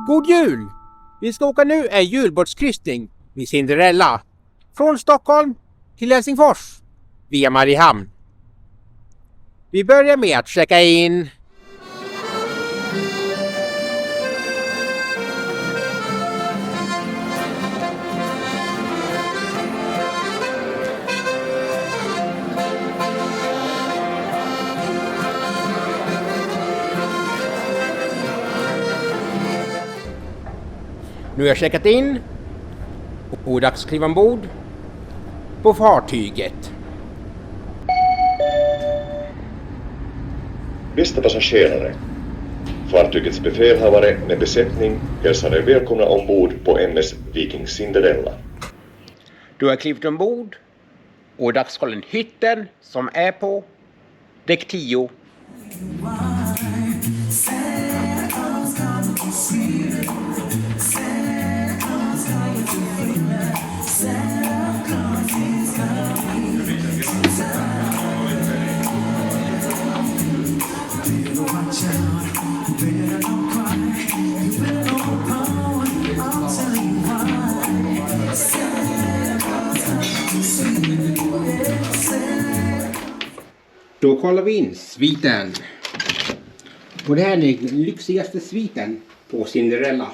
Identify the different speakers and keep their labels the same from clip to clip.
Speaker 1: God jul! Vi ska åka nu en julbåtskryssning med Cinderella. Från Stockholm till Helsingfors via Mariehamn. Vi börjar med att checka in. Nu har jag checkat in och dags att kliva ombord på fartyget.
Speaker 2: Bästa passagerare, fartygets befälhavare med besättning hälsar er välkomna ombord på MS Viking Cinderella.
Speaker 1: Du har klivit ombord och dags att kolla in hytten som är på däck 10. Då kollar vi in sviten. Och det här är den lyxigaste sviten på Cinderella.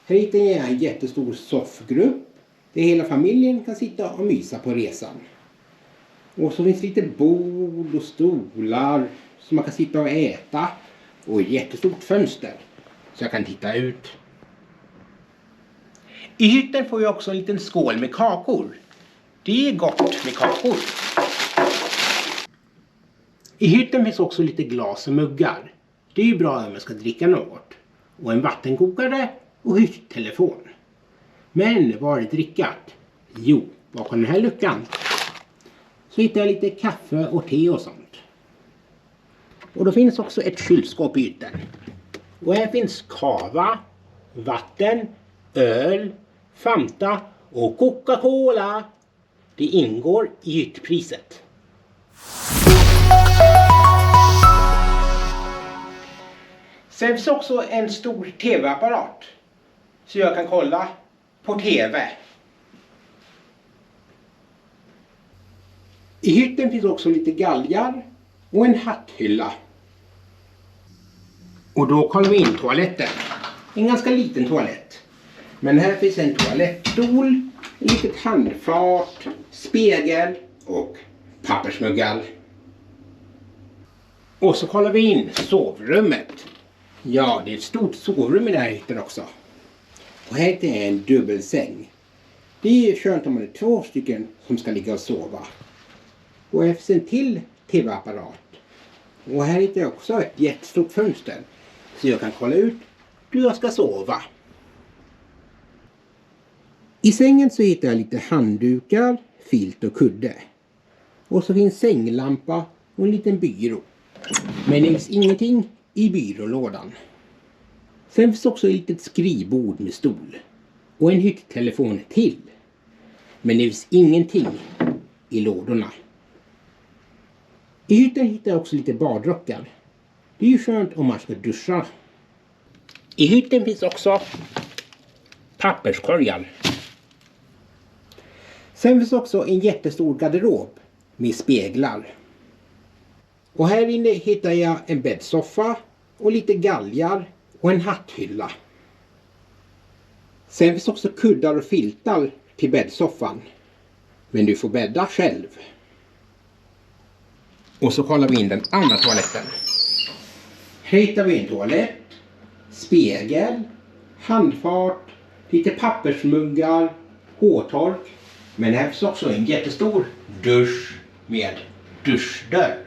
Speaker 1: Här hittar jag en jättestor soffgrupp där hela familjen kan sitta och mysa på resan. Och så finns lite bord och stolar så man kan sitta och äta. Och ett jättestort fönster så jag kan titta ut. I hytten får jag också en liten skål med kakor. Det är gott med kakor. I hytten finns också lite glas och muggar. Det är ju bra om man ska dricka något. Och en vattenkokare och hytttelefon. Men vad är det drickat? Jo, bakom den här luckan så hittar jag lite kaffe och te och sånt. Och då finns också ett kylskåp i hytten. Och här finns kava, vatten, öl, Fanta och Coca-Cola. Det ingår i hyttpriset. Sen finns också en stor tv-apparat så jag kan kolla på tv. I hytten finns också lite galgar och en hatthylla. Och då kollar vi in toaletten. En ganska liten toalett. Men här finns en toalettstol, ett litet handfat, spegel och pappersmuggar. Och så kollar vi in sovrummet. Ja, det är ett stort sovrum i den här hytten också. Och här är en dubbelsäng. Det är ju skönt om man är 2 stycken som ska ligga och sova. Och här finns en till tv-apparat. Och här hittar jag också ett jättestort fönster. Så jag kan kolla ut hur jag ska sova. I sängen så hittar jag lite handdukar, filt och kudde. Och så finns sänglampa och en liten byrå. Men det finns ingenting i byrålådan. Sen finns också ett litet skrivbord med stol. Och en hytttelefon till. Men det finns ingenting i lådorna. I hytten hittar jag också lite badrockar. Det är ju skönt om man ska duscha. I hytten finns också papperskorgar. Sen finns också en jättestor garderob med speglar. Och här inne hittar jag en bäddsoffa och lite galgar och en hatthylla. Sen finns också kuddar och filtar till bäddsoffan. Men du får bädda själv. Och så kollar vi in den andra toaletten. Här hittar vi en toalett, spegel, handfat, lite pappersmuggar, hårtork. Men här finns också en jättestor dusch med duschdörr.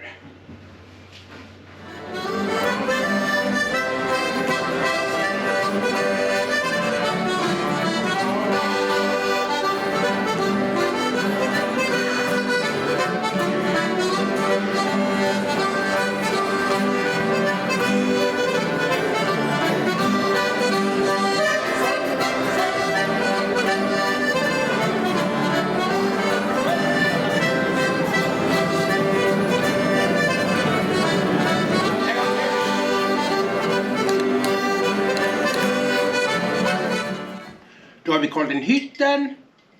Speaker 1: Då har vi Karl den Hytten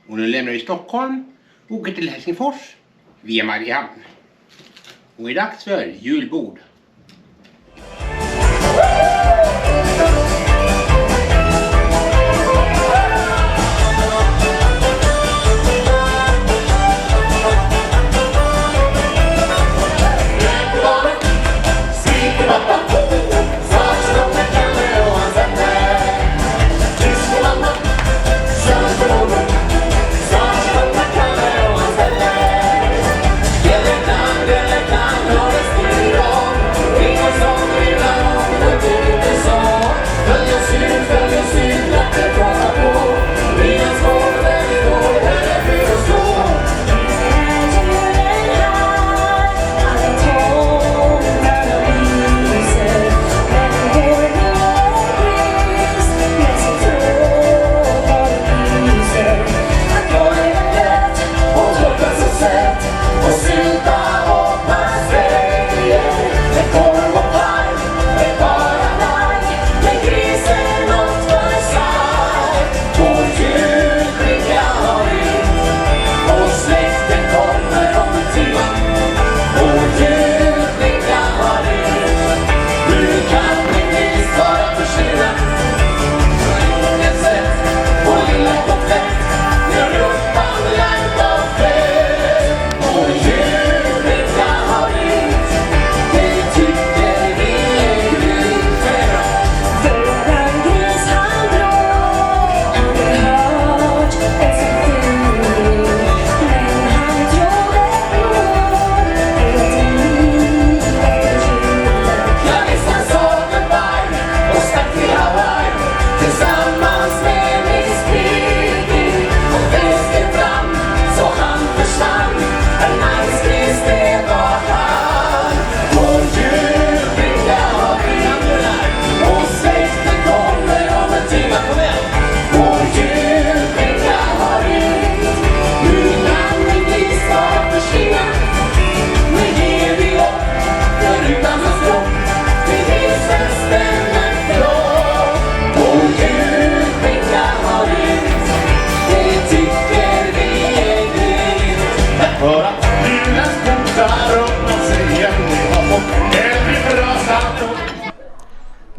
Speaker 1: och nu lämnar vi Stockholm och åker till Helsingfors via Mariehamn. Och det är dags för julbord.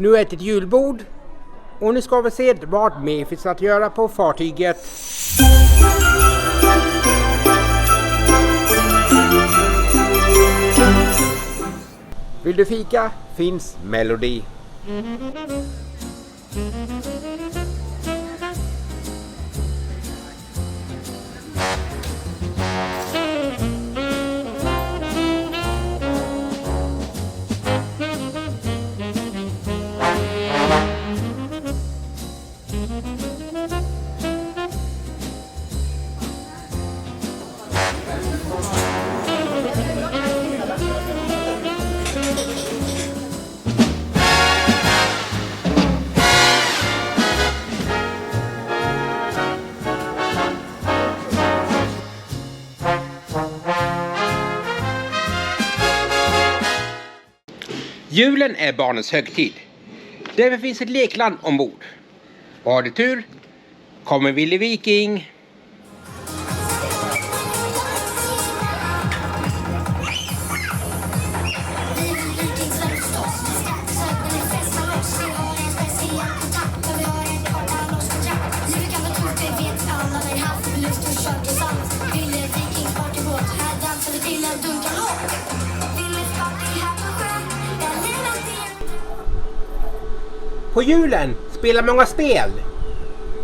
Speaker 1: Nu är det ett julbord och nu ska vi se vad mer finns att göra på fartyget. Vill du fika? Finns Melody. Julen är barnens högtid. Därför finns ett lekland ombord. Och har du tur kommer Willy Viking. På julen spelar många spel.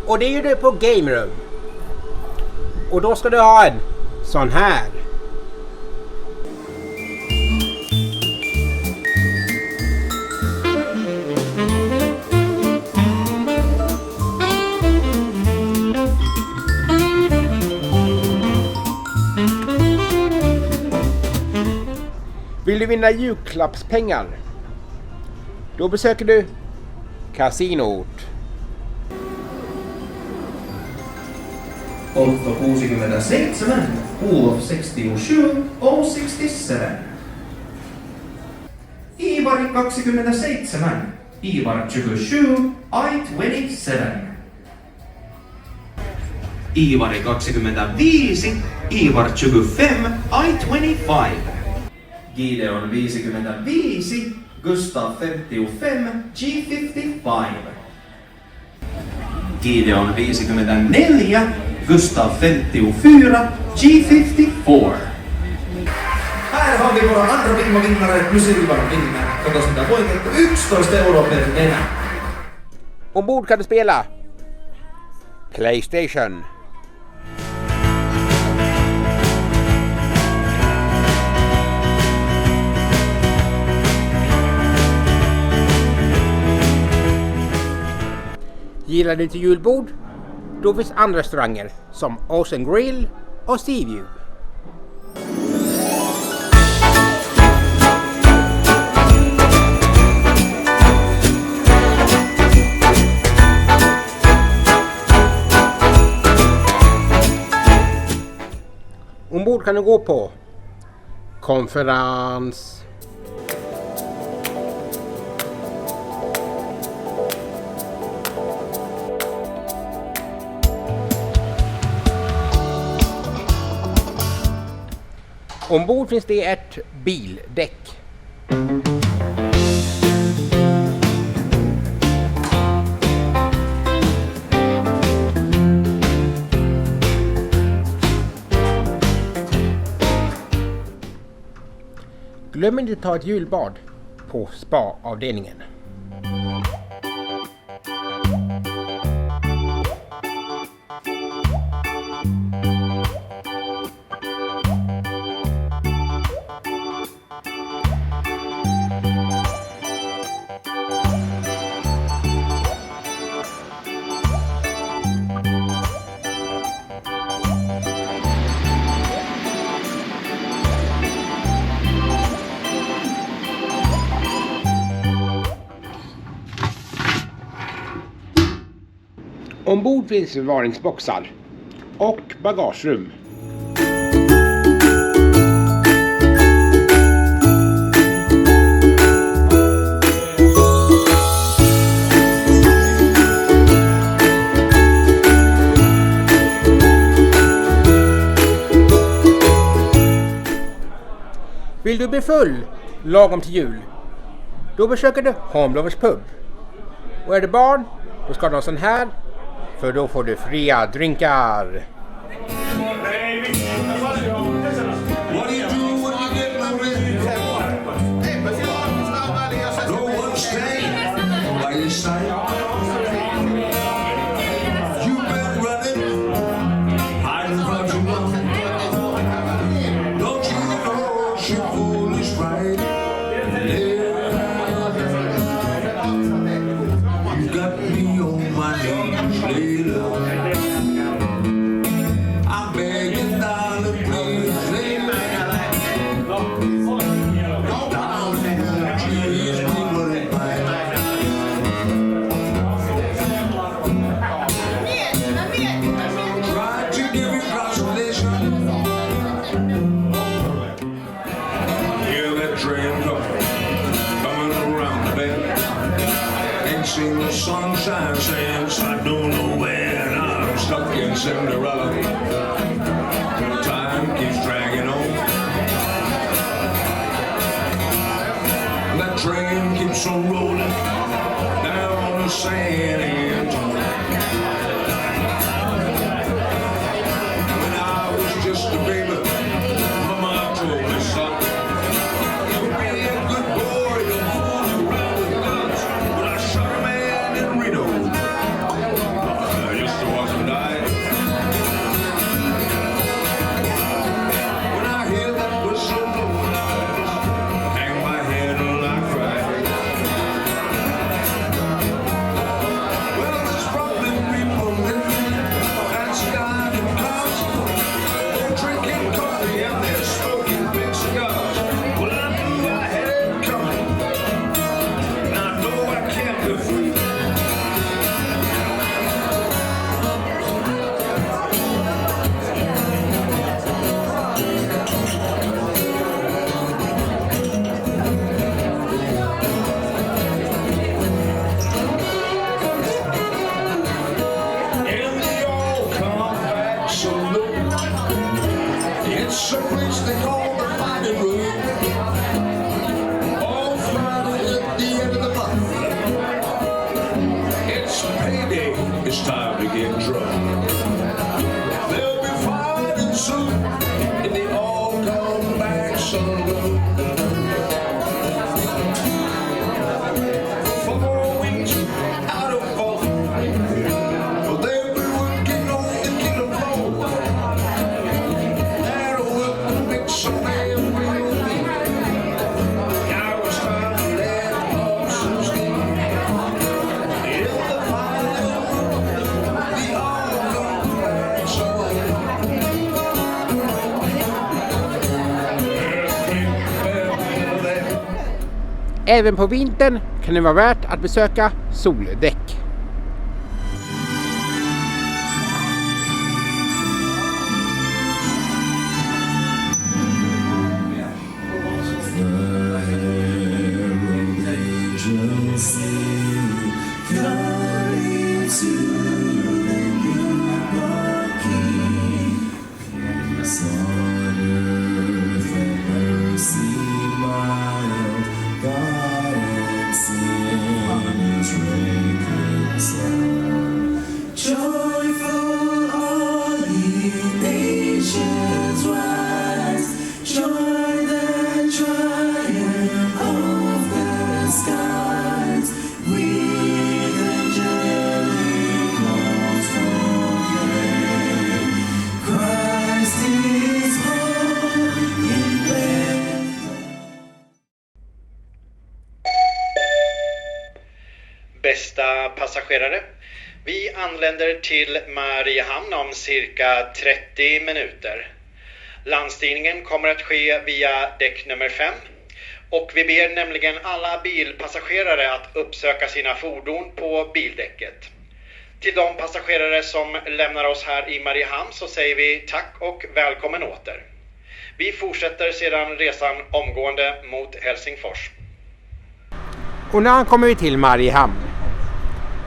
Speaker 1: Och det gör du på Game Room. Och då ska du ha en sån här. Vill du vinna julklappspengar? Då besöker du Kasinot.
Speaker 3: Otto 67, Olof 67 och 67. Ivar 27, Ivar 27, I 27. Iivari 25, Ivar 25, I-25. Gideon 55, Gustav 55, G55. Gideon 54, Gustav 54, G54. Här har vi våra andra vinnare plus Ivar-vinnare. Katsos mitä voitettu 11 € per nenä.
Speaker 4: Ombord kan du spela PlayStation. Gillar du inte julbord? Då finns andra restauranger som Ocean Grill och Seaview. Ombord kan du gå på konferens. Ombord finns det ett bildäck. Glöm inte att ta ett julbad på spa-avdelningen. Ombord finns förvaringsboxar och bagagerum. Vill du bli full lagom till jul? Då besöker du Hornblowers pub. Och är det barn, då ska du ha sån här. För då får du fria drinkar.
Speaker 5: Sunshine since I don't know when I'm stuck in Cinderella. Time keeps dragging on. That train keeps on rolling down the San Antonio. When I was just a baby, Mama told me, son, you'll be a good boy, don't fool around with guns. But I shot a man in Reno. I used to watch him die. When I hear that whistle blow, I hang my head and I cry. it's time to get drunk. They'll be fighting soon in the all come back saloon. 4 weeks out of fun. They'll be working on the killer floor. That'll work to make some man real mean. Now it's time to let off some steam. In the fire, the all come back saloon.
Speaker 4: Även på vintern kan det vara värt att besöka soldäck.
Speaker 6: Bästa passagerare, vi anländer till Mariehamn om cirka 30 minuter. Landstigningen kommer att ske via däck nummer 5 och vi ber nämligen alla bilpassagerare att uppsöka sina fordon på bildäcket. Till de passagerare som lämnar oss här i Mariehamn så säger vi tack och välkommen åter. Vi fortsätter sedan resan omgående mot Helsingfors.
Speaker 4: Och när kommer vi till Mariehamn?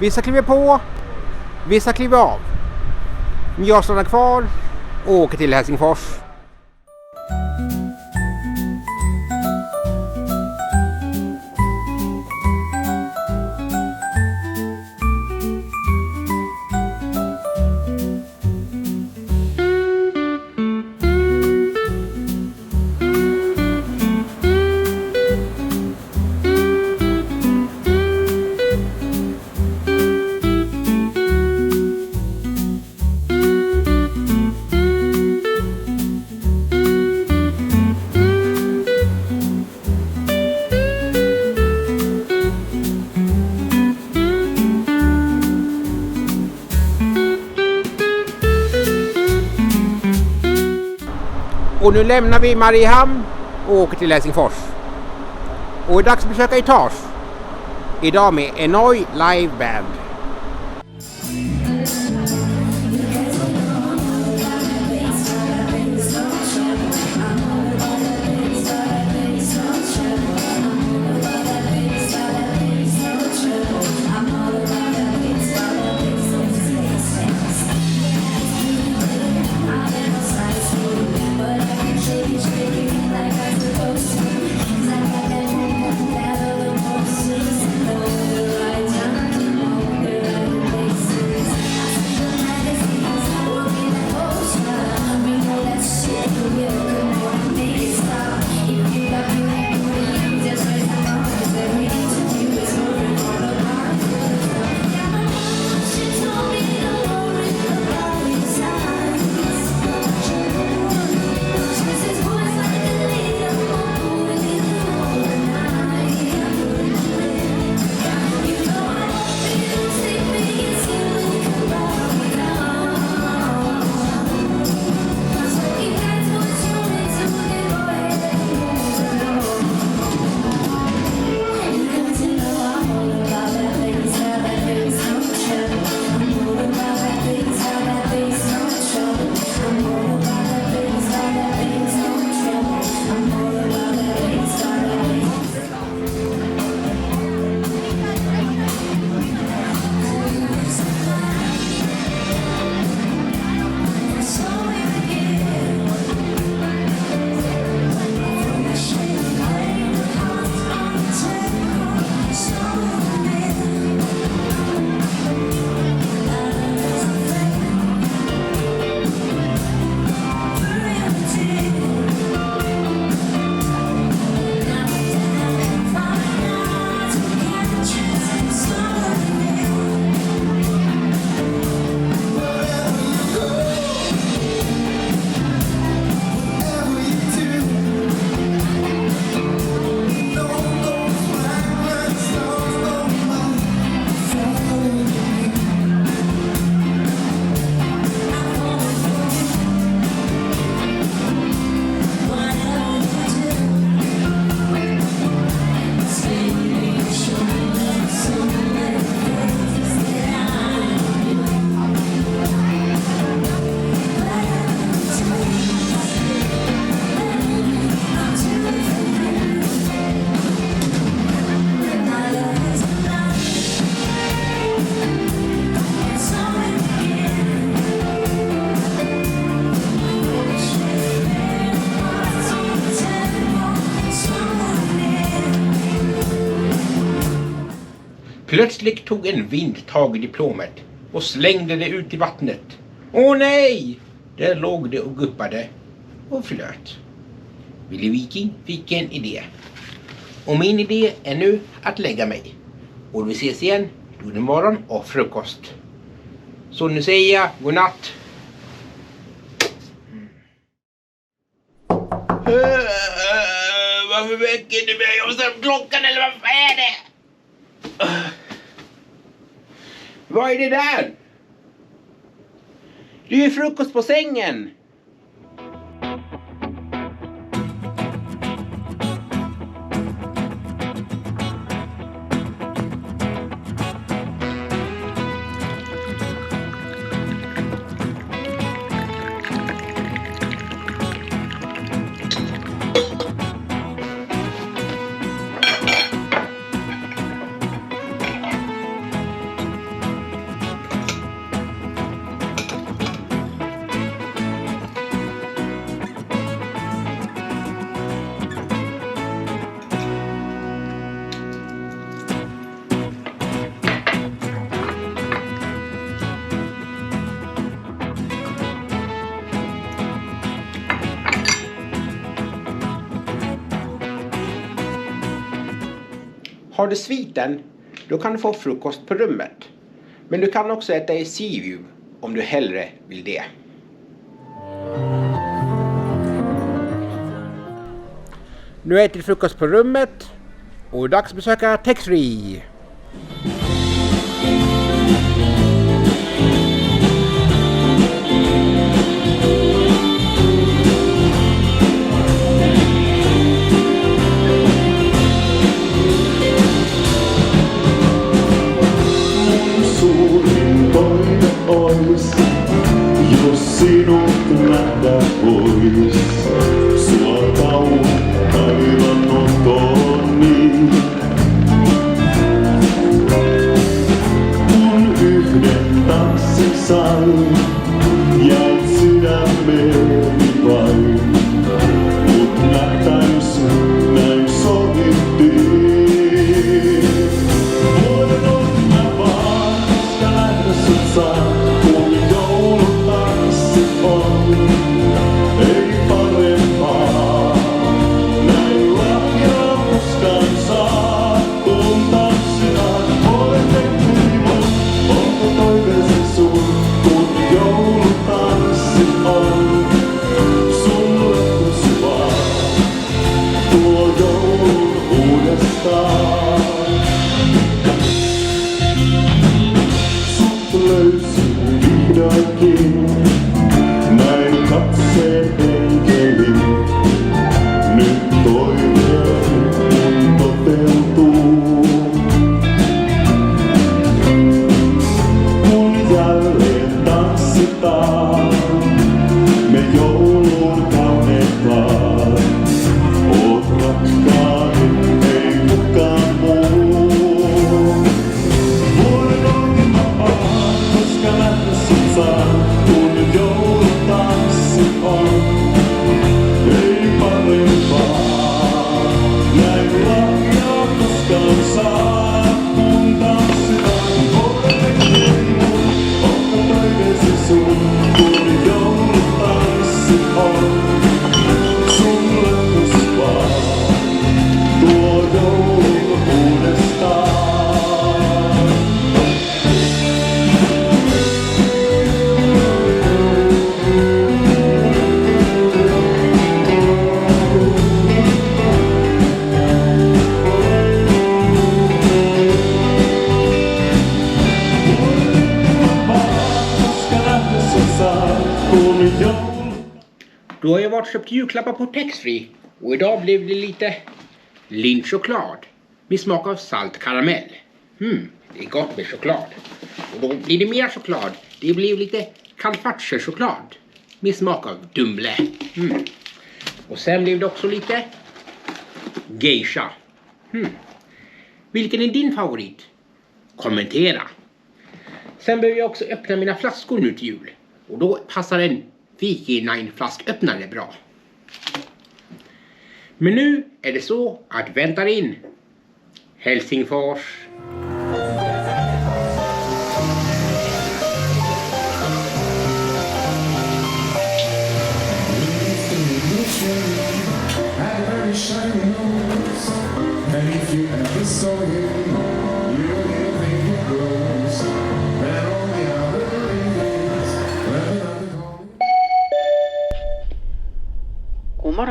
Speaker 4: Vissa kliver på, vissa kliver av. Men jag stannar kvar och åker till Helsingfors. Och nu lämnar vi Mariehamn och åker till Helsingfors. Och det är dags att besöka Etage. Idag med Enoi Live Band.
Speaker 1: Plötsligt tog en vind tag i diplomet och slängde det ut i vattnet. Åh nej! Där låg det och guppade och flöt. Willy Viking fick en idé. Och min idé är nu att lägga mig. Och vi ses igen då det är morgon och frukost. Så nu säger jag godnatt. Varför väcker du mig? Jag måste klockan eller vad är det? Vad är det där? Det är ju frukost på sängen. Har du sviten, då kan du få frukost på rummet. Men du kan också äta i Sea View om du hellre vill det.
Speaker 4: Nu äter vi frukost på rummet och dags att besöka taxfree.
Speaker 7: Jos sinut nähdä pois, sua kaivannotoni. Kun yhden tanssin sain, jäit sydämeeni vain. Mut nähtäis näin sovittiin. Voinut mä vaan, koska nähdä sut saan. Näin katseen enkeli, nyt toiveeni toteutuu. Kun jälleen tanssitaan, me joulun kaunetaan. Oot rakkaani, ei kukaan muu. Vuoden on vapaa, koska lähdö sut saa. Kun joulutanssi on, ei parempaa. Näin lahjaa koskaan saa, kun tanssitaan. Voidekin mun, onko toiveesi sun? Kun joulutanssi on, sulle kusvaa. Tuo joulu uudestaan.
Speaker 1: Då har jag varit och köpt julklappar på taxfree och idag blev det lite lintchoklad med smak av salt karamell. Det är gott med choklad. Och då blir det mer choklad. Det blir lite calfaccio-choklad med smak av dumble. Och sen blev det också lite geisha. Vilken är din favorit? Kommentera. Sen behöver jag också öppna mina flaskor nu till jul. Och då passar en Viking flasköppnare bra. Men nu är det så att väntar in Helsingfors.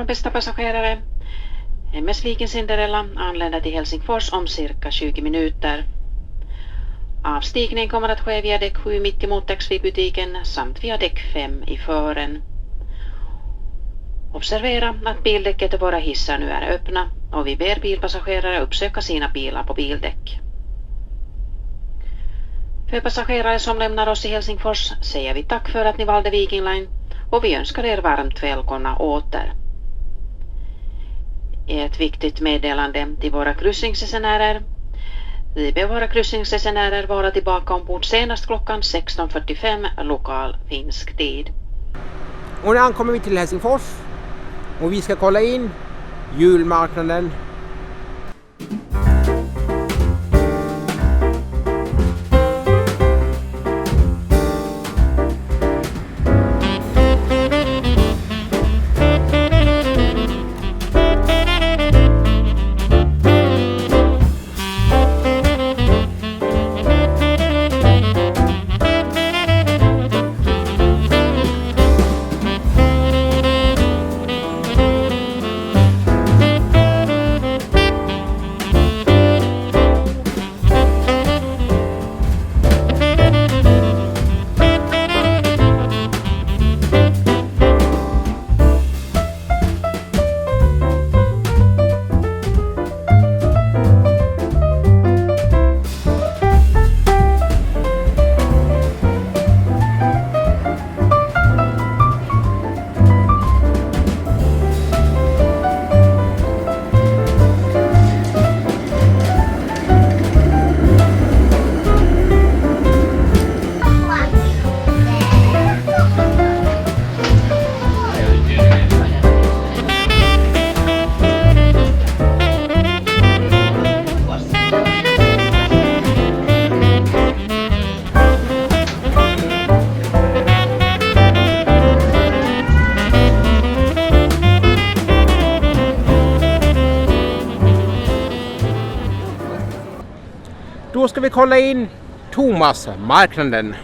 Speaker 8: bästa passagerare. MS Viking Cinderella anländer till Helsingfors om cirka 20 minuter. Avstigning kommer att ske via däck 7 mitt emot taxfree-butiken samt via däck 5 i fören. Observera att bildäcket och våra hissar nu är öppna och vi ber bilpassagerare uppsöka sina bilar på bildäck. För passagerare som lämnar oss i Helsingfors säger vi tack för att ni valde Viking Line och vi önskar er varmt välkomna åter. Ett viktigt meddelande till våra kryssningsresenärer. Vi ber våra kryssningsresenärer vara tillbaka ombord senast klockan 16:45 lokal finsk tid.
Speaker 4: Och nu ankommer vi till Helsingfors och vi ska kolla in julmarknaden. Då ska vi kolla in Thomasmarknaden.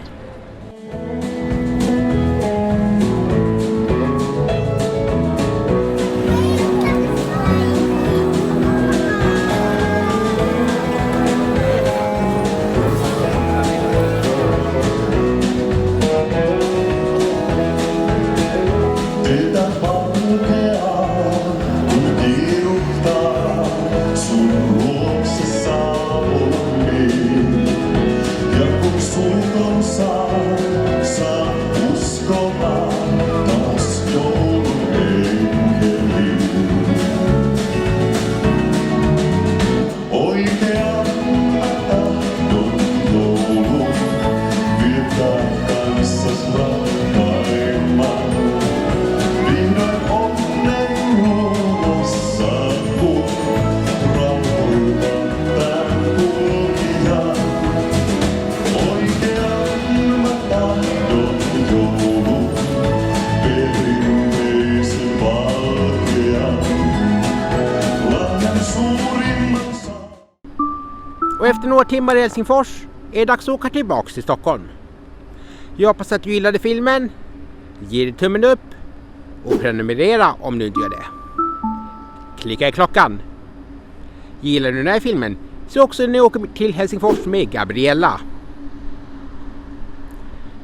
Speaker 4: Och efter några timmar i Helsingfors är det dags att åka tillbaka till Stockholm. Jag hoppas att du gillade filmen. Ge det tummen upp och prenumerera om du inte gör det. Klicka i klockan. Gillar du den här filmen så också när ni åker till Helsingfors med Gabriella.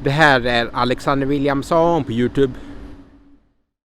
Speaker 4: Det här är Alexander Williamson på YouTube.